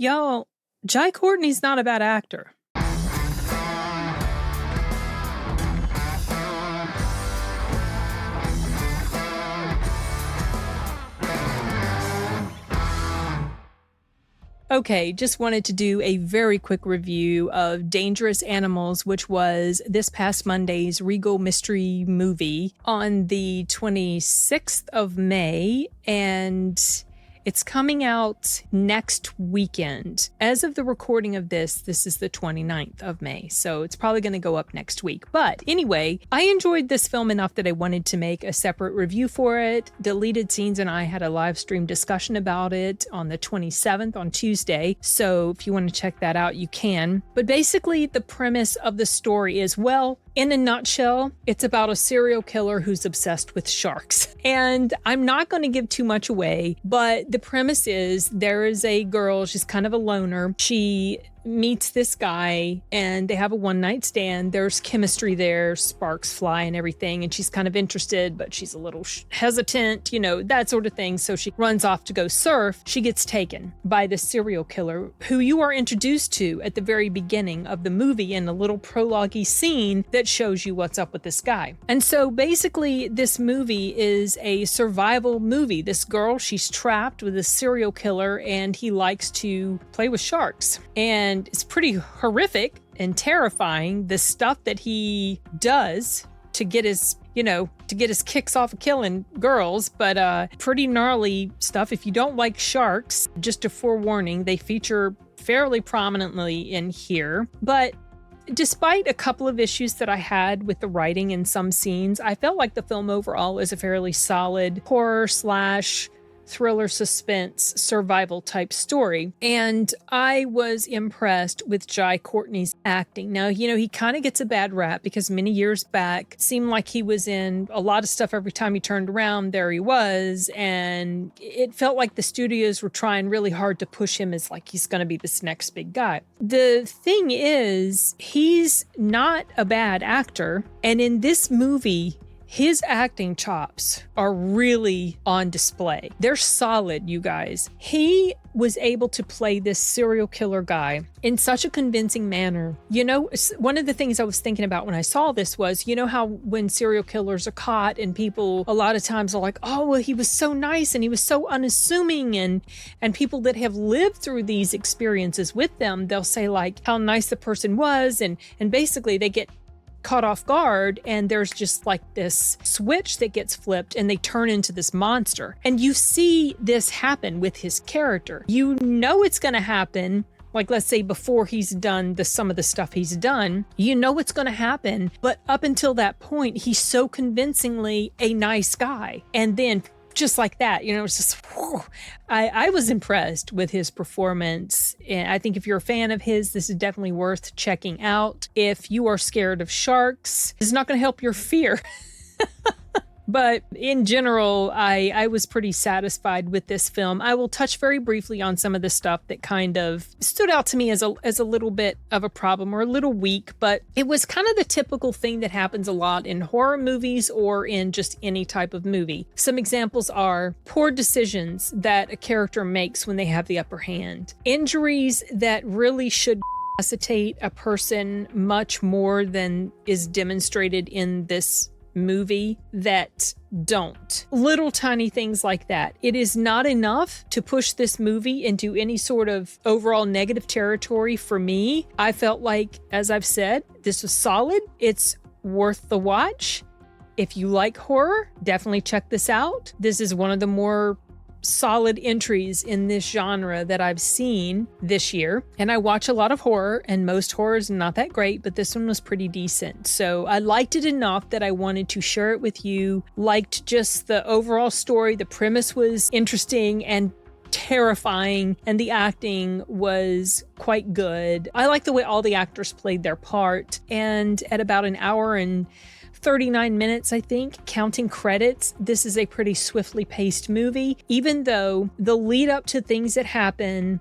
Y'all, Jai Courtney's not a bad actor. Okay, just wanted to do a very quick review of Dangerous Animals, which was this past Monday's Regal Mystery movie on the 26th of May, and it's coming out next weekend. As of the recording of this is the 29th of May, so it's probably going to go up next week. But anyway, I enjoyed this film enough that I wanted to make a separate review for it. Deleted Scenes and I had a live stream discussion about it on the 27th on Tuesday, so if you want to check that out, you can. But basically, the premise of the story is, well, in a nutshell, it's about a serial killer who's obsessed with sharks. And I'm not going to give too much away, but the premise is there is a girl, she's kind of a loner. She meets this guy and they have a one-night stand. There's chemistry there, sparks fly and everything, and she's kind of interested, but she's a little hesitant, that sort of thing. So she runs off to go surf. She gets taken by the serial killer who you are introduced to at the very beginning of the movie in a little prologue-y scene that shows you what's up with this guy. And so basically this movie is a survival movie. This girl, she's trapped with a serial killer and he likes to play with sharks. And it's pretty horrific and terrifying, the stuff that he does to get his kicks off of killing girls, but pretty gnarly stuff. If you don't like sharks, just a forewarning, they feature fairly prominently in here. But despite a couple of issues that I had with the writing in some scenes, I felt like the film overall is a fairly solid horror / thriller, suspense, survival type story. And I was impressed with Jai Courtney's acting. Now, he kind of gets a bad rap because many years back, it seemed like he was in a lot of stuff. Every time he turned around, there he was. And it felt like the studios were trying really hard to push him as like he's going to be this next big guy. The thing is, he's not a bad actor. And in this movie, his acting chops are really on display. They're solid, you guys. He was able to play this serial killer guy in such a convincing manner. One of the things I was thinking about when I saw this was, how when serial killers are caught and people a lot of times are like, oh, well, he was so nice and he was so unassuming. And people that have lived through these experiences with them, they'll say like how nice the person was. And basically they get caught off guard and there's just like this switch that gets flipped and they turn into this monster. And you see this happen with his character. It's going to happen. Like, let's say before he's done some of the stuff he's done, it's going to happen. But up until that point, he's so convincingly a nice guy. And then just like that, it's just, whew. I was impressed with his performance. And I think if you're a fan of his, this is definitely worth checking out. If you are scared of sharks, it's not going to help your fear. But in general, I was pretty satisfied with this film. I will touch very briefly on some of the stuff that kind of stood out to me as a little bit of a problem or a little weak, but it was kind of the typical thing that happens a lot in horror movies or in just any type of movie. Some examples are poor decisions that a character makes when they have the upper hand. Injuries that really should incapacitate a person much more than is demonstrated in this movie that don't. Little tiny things like that. It is not enough to push this movie into any sort of overall negative territory for me. I felt like, as I've said, this was solid. It's worth the watch. If you like horror, definitely check this out. This is one of the more solid entries in this genre that I've seen this year. And I watch a lot of horror, and most horror is not that great, but this one was pretty decent. So I liked it enough that I wanted to share it with you. Liked just the overall story. The premise was interesting and terrifying, and the acting was quite good. I like the way all the actors played their part. And at about an hour and 39 minutes, I think, counting credits, this is a pretty swiftly paced movie, even though the lead up to things that happen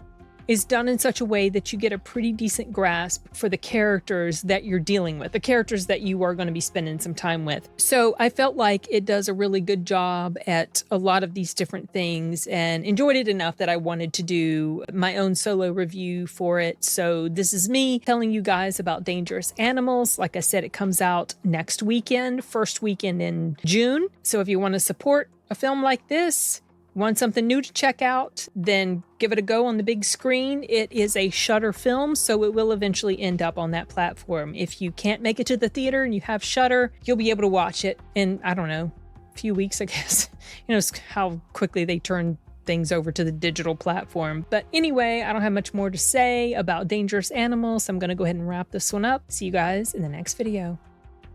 is done in such a way that you get a pretty decent grasp for the characters that you're dealing with, the characters that you are going to be spending some time with. So I felt like it does a really good job at a lot of these different things and enjoyed it enough that I wanted to do my own solo review for it. So this is me telling you guys about Dangerous Animals. Like I said, it comes out next weekend, first weekend in June. So if you want to support a film like this, want something new to check out, then give it a go on the big screen. It is a Shudder film, so it will eventually end up on that platform. If you can't make it to the theater and you have Shudder, you'll be able to watch it in, I don't know, a few weeks, I guess. You know, it's how quickly they turn things over to the digital platform. But anyway, I don't have much more to say about Dangerous Animals, so I'm going to go ahead and wrap this one up. See you guys in the next video.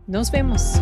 Nos vemos.